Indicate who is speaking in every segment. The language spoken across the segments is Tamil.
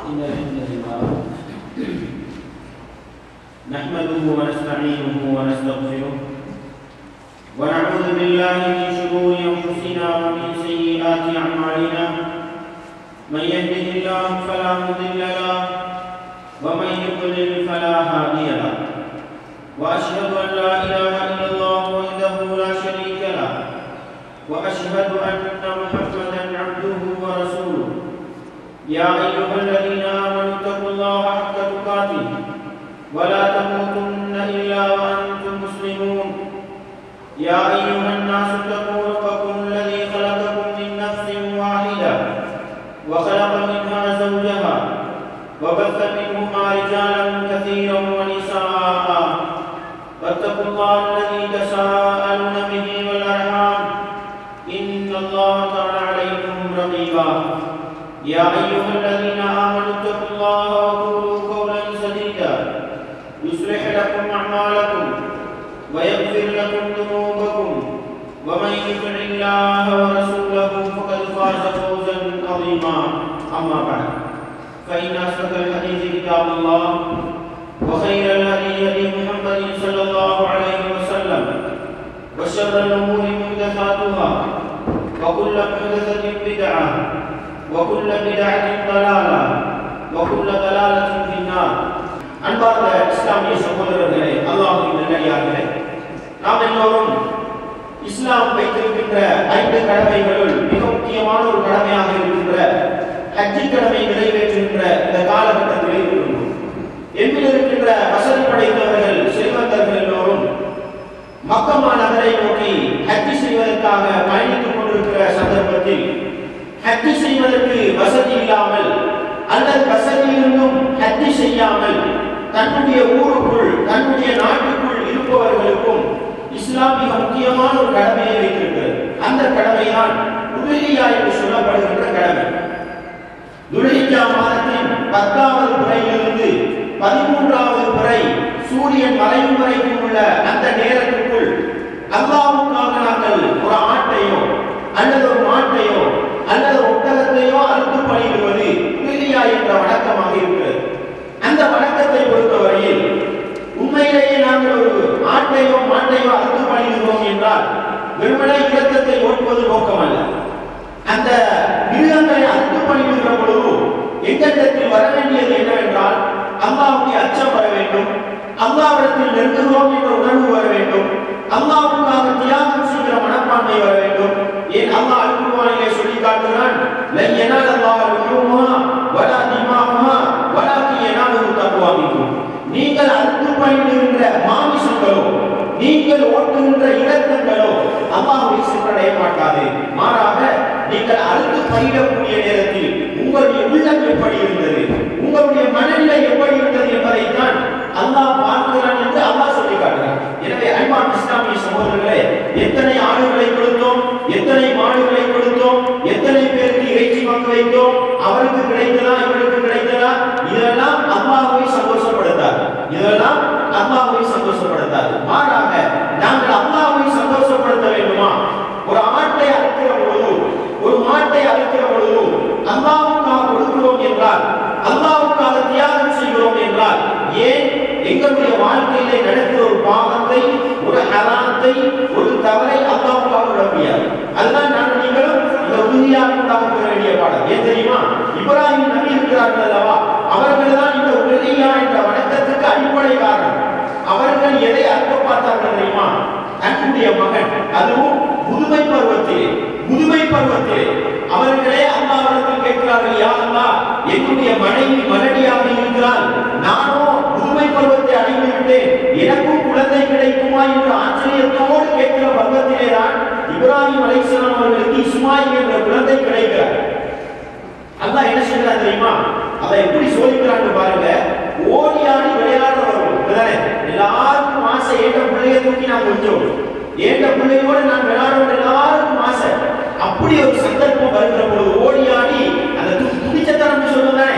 Speaker 1: إن الحمد لله نحمده ونستعينه ونستغفره ونعوذ بالله من شرور أنفسنا ومن سيئات أعمالنا من يهده الله فلا مضل له ومن يضلل فلا هادي له وأشهد أن لا إله إلا الله وحده لا شريك له وأشهد أن محمدا عبده ورسوله يا أيها الذين آمنوا اتقوا الله حق تقاته ولا تموتن إلا وأنتم مسلمون يا أيها الناس اتقوا ربكم الذي خلقكم من نفس واحدة وخلق منها زوجها وبث منهما رجالا كثيرا ونساء فاتقوا الله الذي تساءلون به والأرحام إن الله كان عليكم رقيبا يا أيها الذين آمنوا اتقوا الله وقولوا قولا سديدا يصلح لكم أعمالكم ويغفر لكم ذنوبكم ومن يطع الله ورسوله فقد فاز فوزا عظيما أما بعد فإن أصدق الحديث كتاب الله وخير الهدي هدي محمد صلى الله عليه وسلم وشر الأمور محدثاتها وكل محدثة بدعة وكل بدعة ضلالة وكل ضلالة في النار. அன்பார்ந்த இஸ்லாமிய சகோதரர்களே, அல்லாஹ்வின் நல்லடியார்களே, நாம் எல்லோரும் இஸ்லாம் வைத்திருக்கின்ற 5 கடமைகளுள் மிக முக்கியமான ஒரு கடமையாக இருக்கின்ற ஹஜ் கடமை நிறைவேற்றுகின்ற இந்த காலகட்டத்தில் இருக்கிறோம். எம்மில் இருக்கின்ற வசதி படைத்தவர்கள் செல்வந்தர்கள் எல்லோரும் மக்கா நகரை நோக்கி ஹஜ் செய்வதற்காக பயணித்துக் கொண்டிருக்கிற சந்தர்ப்பத்தில் ஹஜ் செய்வதற்கு வசதி இல்லாமல் அல்லது வசதியிருந்தும் ஹஜ் செய்யாமல் தன்னுடைய ஊருக்குள் தன்னுடைய நாட்டுக்குள் இருப்பவர்களுக்கும் இஸ்லாம் மிக முக்கியமான ஒரு கடமையை வைத்திருக்கிறது. அந்த கடமைதான் உதுஹியா என்று சொல்லப்படுகின்ற கடமை. துல்ஹிஜ்ஜா மாதத்தின் 10வது பிறையிலிருந்து 13வது பிறை சூரியன் மறையும் வரைக்கும் உள்ள அந்த நேரத்திற்குள் அல்லாஹ்வுக்காக நாங்கள் ஒரு ஆட்டையோ அல்லது ஒரு மாட்டையோ அல்லது ஒட்டகத்தையோ அறுத்து பலியிடுவது உதுஹியா என்ற வழக்கமாக இருக்கிறது. அந்த வழக்கத்தை பொறுத்தவரையில் உண்மையிலேயே நாங்கள் ஒரு ஆட்டையோ மாட்டையோ அறுத்து பலியிடுகிறோம் என்றால் வெறுமனே இரத்தத்தை ஓட்டுவது நோக்கமல்ல. அந்த மிருகங்களை அறுத்து பலியிடுகிற பொழுது எங்களிடத்தில் வர வேண்டியது என்னவென்றால் அல்லாஹ்வுடைய அச்சம் வர வேண்டும், அல்லாஹ்விடத்தில் நெருங்குகிறோம் என்ற உணர்வு வர வேண்டும், அல்லாஹ்வுக்காக தியாகம் செய்கிற மனப்பான்மை வர வேண்டும். ஏன் அல்லாஹ் அல்-குர்ஆனிலே சொல்லி காட்டுகிறான், லன் யனாலல்லாஹு லுஹூமுஹா வலா திமாஹுஹா வலாக்கின் யனாலுஹு தக்வா மின்கும். நீங்கள் அறுத்து பலியிடுகின்ற மாமிசங்களோ நீங்கள் ஓட்டுகின்ற இரத்தங்களோ அல்லாஹ்வை சென்றடைய மாட்டாது. மாறாக நீங்கள் அறுத்து பலியிடக்கூடிய நேரத்தில் உங்களுடைய உள்ளம் எப்படி இருந்தது, உங்களுடைய மனநிலை எப்படி இருந்தது என்பதைத்தான் அல்லாஹ் பார்க்கிறான் என்று அல்லாஹ் சொல்லி காட்டுகிறான். எனவே அன்பான இஸ்லாமிய சகோதரர்களே, எத்தனை ஆடுகளை கொடுத்தோம், எத்தனை மாடுகளை கொடுத்தோம், எத்தனை பேருக்கு இறைச்சி பங்கு வைத்தோம், அவருக்கு கிடைத்ததா இவருக்கு கிடைத்ததா, இதெல்லாம் அல்லாஹ்வை சந்தோஷப்படுத்தாது. இதெல்லாம் அல்லாஹ்வை சந்தோஷப்படுத்தாது. மாறாக நாங்கள் அல்லாஹ்வை சந்தோஷப்படுத்த வேண்டுமா? ஒரு ஆட்டை அறுக்கிற பொழுது, ஒரு மாட்டை அறுக்கிற பொழுது அல்லாஹ்வுக்காக கொடுக்கிறோம் என்றால், அல்லாஹ்வுக்காக தியாகம் செய்கிறோம் என்றால், ஏன் எங்களுடைய வாழ்க்கையிலே நடக்கிற ஒரு பாவத்தை, ஒரு ஹராத்தை, ஒரு தவறை அல்லாஹ்வுக்காக விட முடியாது. அதுதான் நாங்கள் நீங்களும் இந்த உதுஹியாவுக்காக பெற வேண்டிய பாடம். ஏன் தெரியுமா? இப்ராஹிம் நபி இருக்கிறார்கள் அல்லவா, அவர்கள் தான் இந்த உதுஹியா என்ற வணக்கத்துக்கு அடிப்படை காரணம். அவர்கள் எதை அர்த்த பார்த்தார்கள் தெரியுமா? தன்னுடைய மகன், அதுவும் முதுமை பருவத்திலே அவர்களே அல்லாஹ்விடத்தில் கேட்கிறார்கள், யா அல்லாஹ், என்னுடைய மனைவி மலடியாக இருக்கிறாள், நானோ முதுமை பருவத்தை அடைந்து விட்டேன், எனக்கும் குழந்தை கிடைக்குமா என்று ஆச்சரியத்தோடு கேட்கிற பருவத்திலே தான் இப்ராஹிம் அலைஹிஸ்ஸலாம் அவர்களுக்கு இஸ்மாயில் என்ற குழந்தை கிடைக்கிறார். அல்லாஹ் என்ன செய்யறான் தெரியுமா? அதை எப்படி சோதிக்கிறான்னு பாருங்க. ஓடி ஆடி விளையாடுறவர்கள் எல்லாருக்கும் ஆசை, ஏண்ட பிள்ளையை தூக்கி நான் கொஞ்சம் ஏண்ட பிள்ளையோடு நான் விளையாடுவது எல்லாருக்கும் ஆசை. அப்படி ஒரு சந்தர்ப்பம் வருகிற பொழுது ஓடி ஆடி அந்த துணிச்சத்தனம் சொல்லுதானே,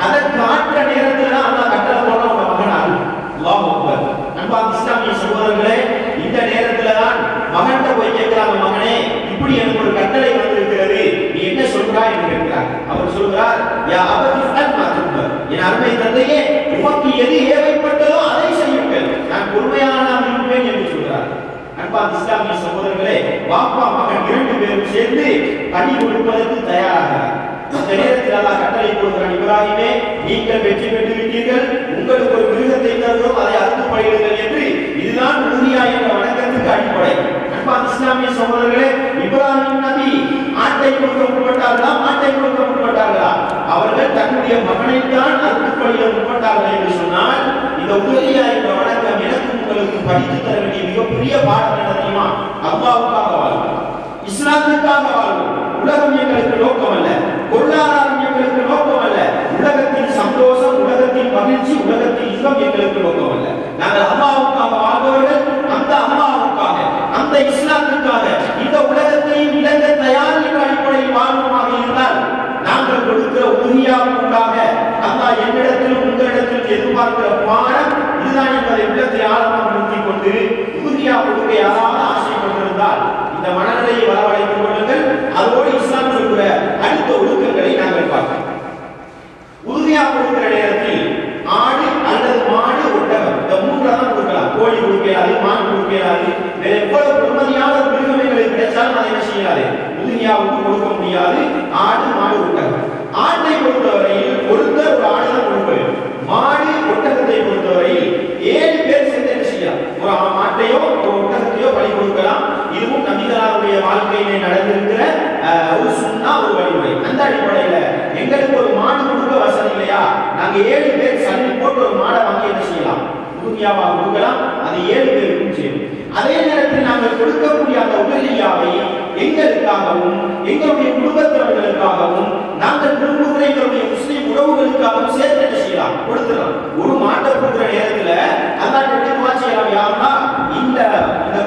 Speaker 1: அதை காட்டுற நேரத்தில் தான் அல்லாஹ் கட்டளை போடுற உங்க மகனாரு. அல்லாஹ் அக்பர். அன்பார்ந்த இஸ்லாமிய சகோதரர்களே, இந்த நேரத்தில் தான் மகன்கிட்ட போய் கேட்கிறாங்க, மகனே இப்படி எனக்கு ஒரு கட்டளை வந்திருக்கிறது, நீ என்ன சொல்றாய் என்று கேட்கிறார். அவர் சொல்கிறார், யா அபதி ஃபஅல் மா துப, என் அருமை தந்தையே, உமக்கு எது ஏவைப்பட்டதோ அதை செய்யுங்கள், நான் பொறுமையானவனாக இருப்பேன் என்று சொல்கிறார். அன்பார்ந்த இஸ்லாமிய சகோதரர்களே, பாப்பா மகன் 2 பேரும் சேர்ந்து பணி கொடுப்பதற்கு தயாராகிறார். அந்த நேரத்தில் அல்லாஹ் கட்டளை போடுகிறான், இப்ராஹிமே, நீங்கள் வெற்றி பெற்று விட்டீர்கள், உங்களுக்கு ஒரு மிருகத்தை தருகிறோம், அதை அறுத்து பலியிடுங்கள் என்று. இதுதான் உறுதியா என்ற வணக்கத்துக்கு அடிப்படை. அன்பார்ந்த இஸ்லாமிய சகோதரர்களே, இப்ராஹிம் நபி ஆட்டை கொடுக்க முற்பட்டார்களா, மாட்டை கொடுக்க முற்பட்டார்களா? அவர்கள் தன்னுடைய மகனைத்தான் அறுத்து பலியிட முற்பட்டார்கள் என்று சொன்னால், இந்த உறுதியா என்ற வணக்கம் எனக்கு உங்களுக்கு படித்து தர வேண்டிய மிகப்பெரிய பாடம் என்ன தெரியுமா? அல்லாஹ்வுக்காக வாழ்வோம், இஸ்லாத்துக்காக வாழ்வோம். உலகம் எங்களுக்கு நோக்கம் அல்ல, பொருளாதாரம் எங்களுக்கு நோக்கம் அல்ல, உலகத்தின் சந்தோஷம், உலகத்தின் மகிழ்ச்சி, உலகத்தின் இன்பம் எங்களுக்கு நோக்கம் அல்ல. நாங்கள் அல்லாஹ்வுக்காக வாழ்பவர்கள். அந்த அல்லாஹ்வுக்காக, அந்த இஸ்லாத்துக்காக இந்த உலகத்தையும் இழக்க தயார் என்ற அடிப்படையில் வாழ்வோமாக இருந்தால், நாங்கள் கொடுக்கிற உறுதியாவுக்காக அல்லாஹ் என்னிடத்திலும் உங்களிடத்திலும் எதிர்பார்க்கிற பாடம் இதுதான் என்பதை உள்ளத்தை ஆழமாக நிறுத்திக் கொண்டு உறுதியா கொடுக்க யாராவது ஆசை கொண்டிருந்தால் இந்த மனநிலையை வரவழைத்துக் கொள்ளுங்கள். அதோடு இஸ்லாம் சொல்கிற அடுத்த ஒழுக்கங்களை நாங்கள் பார்க்கிறோம். உறுதியா கொடுக்கிற நேரத்தில் ஆடு அல்லது மாடு, ஒட்டகம், இந்த 3 தான் கொடுக்கலாம். கோழி கொடுக்கிறாரு, மான் கொடுக்கிறாரு, வேற எவ்வளவு பெருமதியான மிருகங்களை கிடைச்சாலும் அதை என்ன செய்யாது, உறுதியாவுக்கு கொடுக்க முடியாது. ஆடு, மாடு, ஒட்டகம். ஆட்டை பொறுத்தவரையில் ஒருத்தர் ஒரு ஆடு தான் கொடுப்பார். மாடு, ஒட்டகத்தை பொறுத்தவரையில் 7 பேர் சேர்ந்து என்ன செய்யலாம், ஒரு மாட்டையோ ஒரு ஒட்டகத்தையோ பலி கொடுக்கலாம். இதுவும் நபிகளாருடைய வாழ்க்கையிலே நடந்திருக்கிற ஒரு சுன்னா, ஒரு வழிமுறை. அந்த அடிப்படையில எங்களுக்கு ஒரு மாடு கொடுக்க வசதி இல்லையா, நாங்க 7 பேர் சல்லி போட்டு ஒரு மாடை வாங்கி என்ன செய்யலாம், உறுதியாவாக கொடுக்கலாம். அது 7 பேருக்கும் சேரும். அதே நேரத்தில் நாங்கள் கொடுக்கக்கூடிய அந்த உறுதியாவை எங்களுக்காகவும் எங்களுடைய குடும்பத்தினர்களுக்காகவும் நாங்கள் விரும்புகிற எங்களுடைய முஸ்லிம் உறவுகளுக்காகவும் சேர்த்து என்ன செய்யலாம், கொடுத்துடலாம். ஒரு மாட்டை கொடுக்கிற நேரத்தில் அல்லாஹ் துவா செய்யலாம், யா அல்லாஹ், இந்த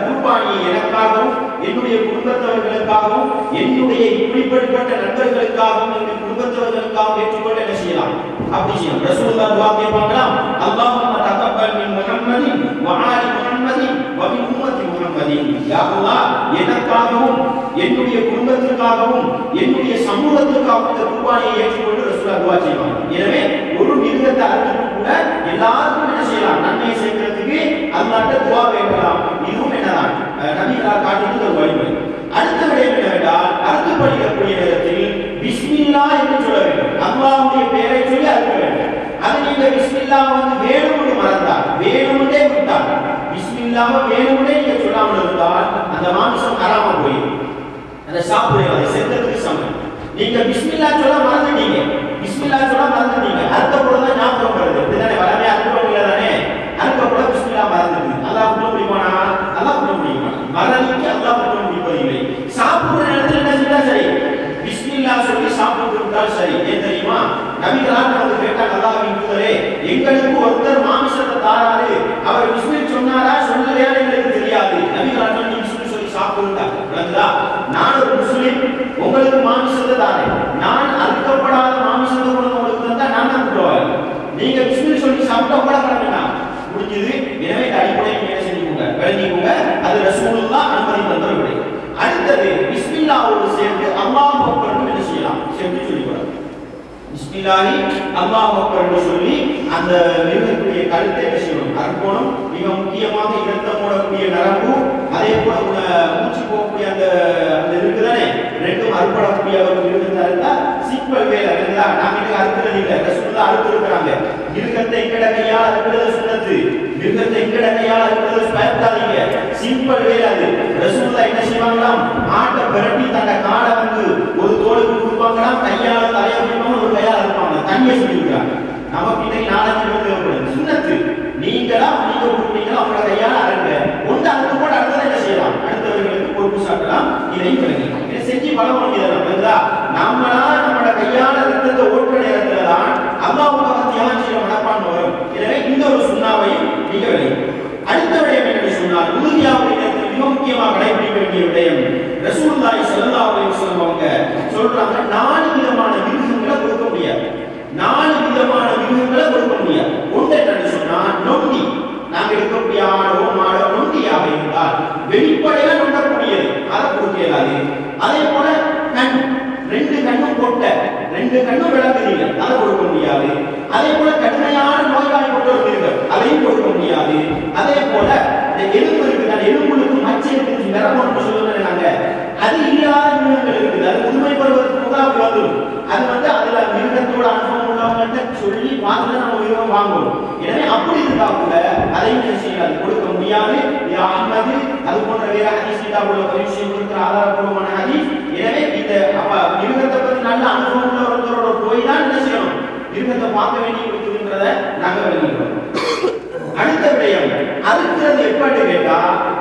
Speaker 1: குர்பானியை எனக்காகவும் என்னுடைய குடும்பத்தவர்களுக்காகவும் என்னுடைய இப்படிப்பட்ட நண்பர்களுக்காகவும் என்னுடைய குடும்பத்தவர்களுக்காகவும் ஏற்றுக்கொள்ள என்ன செய்யலாம், அப்படி செய்யலாம். ரசூலுல்லாஹ் துவா கேட்பாங்களாம், அல்லாஹும்ம தகப்பல் மின் முஹம்மதின் வ ஆலி முஹம்மதின் வ மின் உம்மத்தி முஹம்மதின். யா அல்லாஹ், எனக்காகவும் என்னுடைய குடும்பத்திற்காகவும் என்னுடைய சமூகத்திற்காகவும் இந்த குர்பானியை ஏற்றுக்கொண்டு ரசூலுல்லாஹ் துவா செய்வாங்க. எனவே ஒரு மிருகத்தை அறுத்து கூட எல்லாருக்கும் என்ன செய்யலாம், நன்மையை சேர்க்கிறதுக்கு அல்லாஹ்ட்ட துவா கேட்கலாம். இதுவும் என்னதான் நபிகளார் காட்டியது ஒரு வழிமுறை. அடுத்த விடயம் என்னவென்றால், அறுத்து பலியிடக்கூடிய நேரத்தில் பிஸ்மில்லா என்று சொல்ல வேண்டும். அல்லாஹ்வுடைய பெயரை சொல்லி அறுக்க வேண்டும். அது நீங்க பிஸ்மில்லா வேணும்னு மறந்தால், வேணும்னே விட்டால், பிஸ்மில்லாவை வேணும்னே நீங்க சொல்லாமல் இருந்தால் அந்த மாமிசம் ஹராமா போயிடும். அதை சாப்பிடுறது, அதை செஞ்சதுக்கு சமம். நீங்க பிஸ்மில்லா சொல்ல மறந்துட்டீங்க, பிஸ்மில்லா சொல்ல மறந்துட்டீங்க, அறுக்கப்படதான் ஞாபகம் வருது. இதுதானே வளமே அறுக்கப்படல தானே, அறுக்கப்பட பிஸ்மில்லா மறந்துட்டு அல்லாஹ் குற்றம் முடியுமானா, அல்லாஹ் குற்றம் முடியுமா, மறந்துட்டு அல்லாஹ் குற்றம் முடிப்பதில்லை. சாப்பிடுற நேரத்தில் என்ன செஞ்சா சரி, பிஸ்மில்லா சொல்லி சாப்பிட்டு விட்டால் சரி. ஏன் தெரியுமா, நபிகளார் வந்து கேட்டாங்க, அல்லாஹ்வின் தூதரே, எங்களுக்கு ஒருத்தர் மாமிசத்தை தாராரு, அவர் பிஸ்மில் சொன்னாரா சொல்லலையா எங்களுக்கு தெரியாது. நபிகளார் சொல்லி பிஸ்மில் சொல்லி சாப்பிட்டுட்டாங்க. நான் ஒரு முஸ்லிம், உங்களுக்கு மாமிசத்தை தாரேன், நான் அறுக்கப்படாத மாமிசத்தை உங்களுக்கு தந்தா நான் தான் குற்றவாளி. நீங்க பிஸ்மில் சொல்லி சாப்பிட்டா கூட பண்ணா முடிஞ்சது. எனவே இந்த அடிப்படையை என்ன செஞ்சுக்கோங்க, விளங்கிக்கோங்க. அது ரசூலுல்லாஹ் அனுமதி தந்த விடை. அடுத்தது பிஸ்மில்லாவோடு சேர்த்து அல்லாஹ் அக்பர் என்ன செய்யலாம், சேர்த்து சொல்லிக்கலாம். பிஸ்மில்லாஹி அல்லாஹ் அக்பர் என்று சொல்லி அந்த மிருகத்துடைய கழுத்தை என்ன செய்யணும், அறுக்கணும். மிக முக்கியமாக இரத்தம் ஓடக்கூடிய நரம்பு, அதே போல மூச்சு போகக்கூடிய அந்த இருக்குதானே, ரெண்டும் அறுப்படக்கூடிய ஒரு மிருகத்தை அறுத்தா சிம்பிள் வேலை இருக்குதா. நாம இதுக்கு அறுக்கிறது இல்லை, ரசூலுல்லாஹ் அறுத்திருக்கிறாங்க. மிருகத்தை எங்கட கையால் அறுக்கிறது சுன்னத்து, மிருகத்தை எங்கட கையால் அறுக்கிறது பயப்படாதீங்க, சிம்பிள் வேலை அது. ரசூலுல்லாஹ் என்ன செய்வாங்களாம், ஆட்டை பிரட்டி தன்னை காடை ஒரு தோளுக்கு கொடுப்பாங்களாம், கையால தலையை பிடிப்பாங்க, ஒரு கையால் அறுப்பாங்க. தண்ணியை சொல்லியிருக்காங்க. நமக்கு இன்னைக்கு 4-5 பேர் தேவைப்படுது, சுன்னத்து. நீங்க கொடுப்பீங்களா அவங்கள கையால அறுங்க, ஒன்று அதுக்கு கூட அடுத்ததை என்ன செய்யலாம், அடுத்தவர்களுக்கு பொறுப்பு சாட்டலாம். இதையும் விளங்கலாம், இதை செஞ்சு பழமொழி இதெல்லாம் நம்மளா நம்மளோட கையால ரத்தத்தை ஓட்டுற நேரத்துல தான் அல்லாஹ்வுக்காக தியாகம் செய்ய மனப்பான்மை வரும். எனவே இந்த ஒரு சுண்ணாவையும் நீங்க விளங்கலாம். அடுத்த விடயம் என்ன சொன்னால், உறுதியாவுடைய நேரத்தில் மிக முக்கியமாக கடைபிடிக்க வேண்டிய விடயம், ரசூலுல்லாஹி ஸல்லல்லாஹு அலைஹி வஸல்லம் அவங்க சொல்றாங்க, 4 விதமான மிருகங்களை கொடுக்க முடியாது, 4 விதமான மிருகங்களை கொடுக்க முடியாது. ஒன்று என்ன சொன்னா, நொண்டி. நாங்க இருக்கக்கூடிய ஆடோ மாடோ நொண்டியாக இருந்தால் வெளிப்படையா நொண்டக்கூடியது, அதை கொடுக்க இயலாது. அதே போல கண், 2 கண்ணும் கொட்ட, 2 கண்ணும் விளக்குறீங்க, அதை கொடுக்க முடியாது. அதே போல யுத்தத்தோட அனுபவம் உள்ளவங்கள்ட்ட சொல்லி பார்த்து நம்ம உயிரம் வாங்கணும். எனவே அப்படி இருந்தா கூட அதையும் என்ன செய்யாது, கொடுக்க முடியாது. அஹ்மது அது போன்ற வேற ஹதீஸ் கிதாபுல பரிசீலனை கொடுக்கிற ஆதாரப்பூர்வமான ஹதீஸ். எனவே இந்த மிருகத்தை பத்தி நல்ல அனுபவம் உள்ள ஒருத்தரோட போய் தான் என்ன செய்யணும், மிருகத்தை பார்க்க வேண்டி இருக்குதுன்றத நாங்கள் வெளியிடுறோம். அடுத்த விடயம் அறுக்கிறது எப்படின்னு கேட்டா,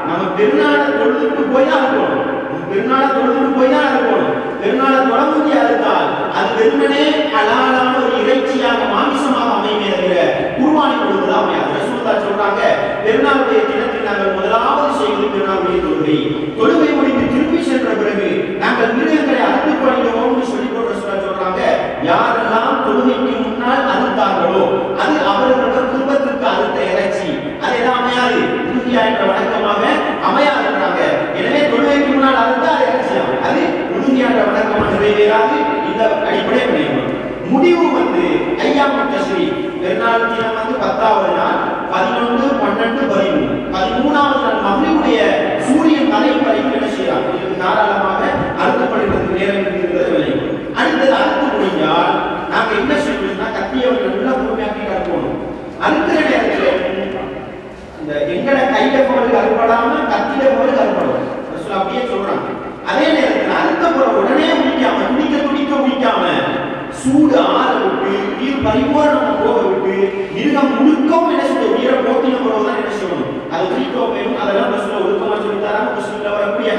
Speaker 1: நம்ம பெருநாளை தொழுதுட்டு போய் தான் இருக்கணும். பெருநாளை தொழுதுட்டு போய் தான் இருக்கணும். பெருநாளை தொடர்ந்து அறுத்தால் அது வெறுமனே ஹலாலான ஒரு இறைச்சியாக மாமிசமாக அமையுமே தவிர குர்பானி கொடுத்ததா அமையாது. ரசூலுல்லாஹ் சொல்றாங்க, பெருநாளுடைய தினத்தில் நாங்கள் முதலாவது செய்வது பெருநாளுடைய தொழுகை. தொழுகை முடிந்து திருப்பி சென்ற பிறகு நாங்கள் மிருகங்களை அறுத்து பணிடுவோம்னு சொல்லி ரசூலுல்லாஹ் சொல்றாங்க. யாரெல்லாம் தொழுகைக்கு முன்னால் அறுத்தார்களோ அது அவர்களோட குடும்பத்திற்கு அறுத்த இறைச்சி, அது எல்லாம் அமையாது, உறுதியா என்ற வணக்கமாக அமையாதுன்றாங்க. எனவே தொழுகைக்கு முன்னால் அறுத்தா அது இறைச்சியா, அது உறுதியான வணக்கமாக நிறைவேறாது. இந்த அடிப்படை விளைவு முடிவு ஐயாமுத் தஷ்ரீக் பெருநாள் தினம் 10வது நாள் 11, 12, 13 13வது நாள் மக்ரிபுடைய சூரியன் மறையும் வரைக்கும் என்ன செய்யலாம், இதுக்கு தாராளமாக அறுக்கப்படுவதற்கு நேரம் இருக்கிறது விளைவு. அடுத்தது அறுத்து முடிஞ்சால் நாங்க என்ன செய்யணும்னா கத்தியை நல்லா பொறுமையாக்கி கற்போம். அறுக்கிற நேரத்தில் இந்த எங்கட கையில பொருள் அறுப்படாம கத்தியில பொருள் அறுப்படும் அப்படியே சொல்றாங்க. அதே நேரத்தில் அறுத்த பொருள் உடனே முடிக்காம துடிக்க முடிக்காம சூடு ஆற விட்டு உயிர் பரிபூரணம் போக விட்டு மிருகம் முழுக்கவும் என்ன செய்ய உயிரை போக்கின பிறகுதான் என்ன செய்யணும், அது குறிக்கோப்பையும் அதெல்லாம் ஒழுக்கமா சொல்லித்தாராங்க முஸ்லிம்ல வரக்கூடிய.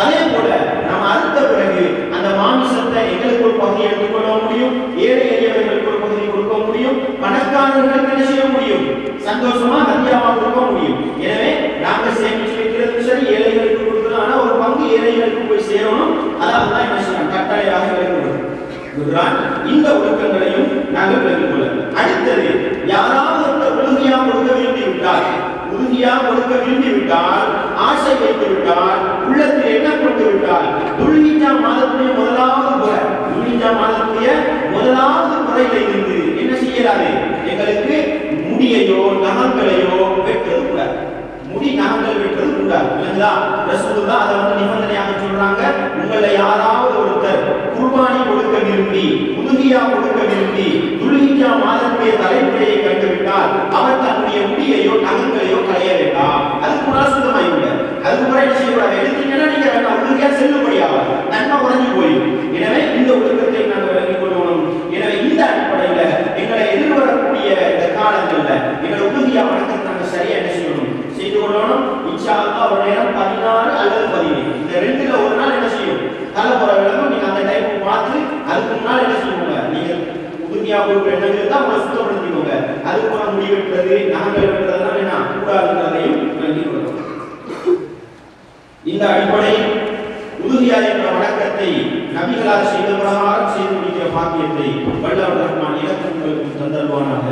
Speaker 1: அதே போல நம்ம அறுத்த பிறகு அந்த மாமிசத்தை எங்களுக்கு ஒரு பகுதியை எடுத்துக்கொள்ள முடியும், ஏழை எளியவர்களுக்கு ஒரு பகுதியை கொடுக்க முடியும், பணக்காரர்களுக்கு என்ன செய்ய முடியும், சந்தோஷமா ஹதியாவா கொடுக்க முடியும். எனவே நாங்க சேமிச்சு வைக்கிறது சரி, ஏழைகளுக்கு கொடுக்கணும், ஆனா ஒரு பங்கு ஏழைகளுக்கு போய் சேரணும். அதான் என்ன செய்யணும், கட்டாயாக விளக்கணும். இந்த ஒழுக்கங்களையும் நாங்கள் விளங்கிக் கொள்ள. அடுத்தது யாராவது உறுதியா கொடுக்க விரும்பி விட்டால், உறுதியா கொடுக்க விரும்பி விட்டால், ஆசை வைத்து விட்டால், உள்ளத்தில் என்ன கொண்டு விட்டால், துல்ஹிஜ்ஜா மாதத்துடைய முதலாவது முறையில இருந்து என்ன செய்யறாரு, எங்களுக்கு முடியையோ நகங்களையோ வெட்டுறது கூடாது. முடி நகங்கள் வெட்டுறது கூடாது. ரசூலுல்லாஹ் அதை நிபந்தனையாக சொல்றாங்க. உங்களை யாராவது ஒருத்தர் குர்பானி கொடுக்க விரும்பி, உதுகியா கொடுக்க விரும்பி துல்ஹிஜ்ஜா மாதத்துடைய தலைமுறையை கண்டுவிட்டால் அவர் தன்னுடைய முடியையோ நகங்களையோ களைய வேண்டாம். அதுக்கு முன்னால் சுத்தமாயிவிட, அதுக்கு முறை என்ன செய்யக்கூடாது, எடுத்தீங்கன்னா நீங்க வேண்டாம், உதுகியா செல்லுபடியாகும், நன்மை குறைஞ்சு போயிடும். எனவே இந்த ஒழுக்கத்தை நாங்கள் விளங்கிக் கொள்ளணும். எனவே இந்த அடிப்படையில எங்களை எதிர்வரக்கூடிய இந்த காலங்கள்ல எங்களை உதுகியா வணக்கத்தை நாங்கள் சரியா என்ன செய்யணும், செய்து கொள்ளணும். இன்ஷா அல்லாஹ் ஒரு நேரம் 16 அல்லது 17 இந்த ரெண்டுல ஒரு நாள் என்ன செய்யும், தலைமுறை விளக்கும். நீங்க அந்த டைம் பார்த்து அதுக்கு முன்னால் என்ன செய்வோங்க, நீங்க உறுதியா கொடுக்குற எண்ணங்கள் இருந்தால் உங்களை சுத்தப்படுத்திக்கோங்க. அதுக்கு போல முடிவெட்டுறது நகங்கள் வெட்டுறதுலாம் என்ன கூடாதுன்றதையும் விளங்கிக் கொள்ளணும். இந்த அடிப்படை உறுதியா என்ற வணக்கத்தை நபிகளால் செய்த பிரகாரம் செய்து முடிக்கிற பாக்கியத்தை வல்லவர் ரஹ்மான் இலக்கு உங்களுக்கு தந்தல்வானாக.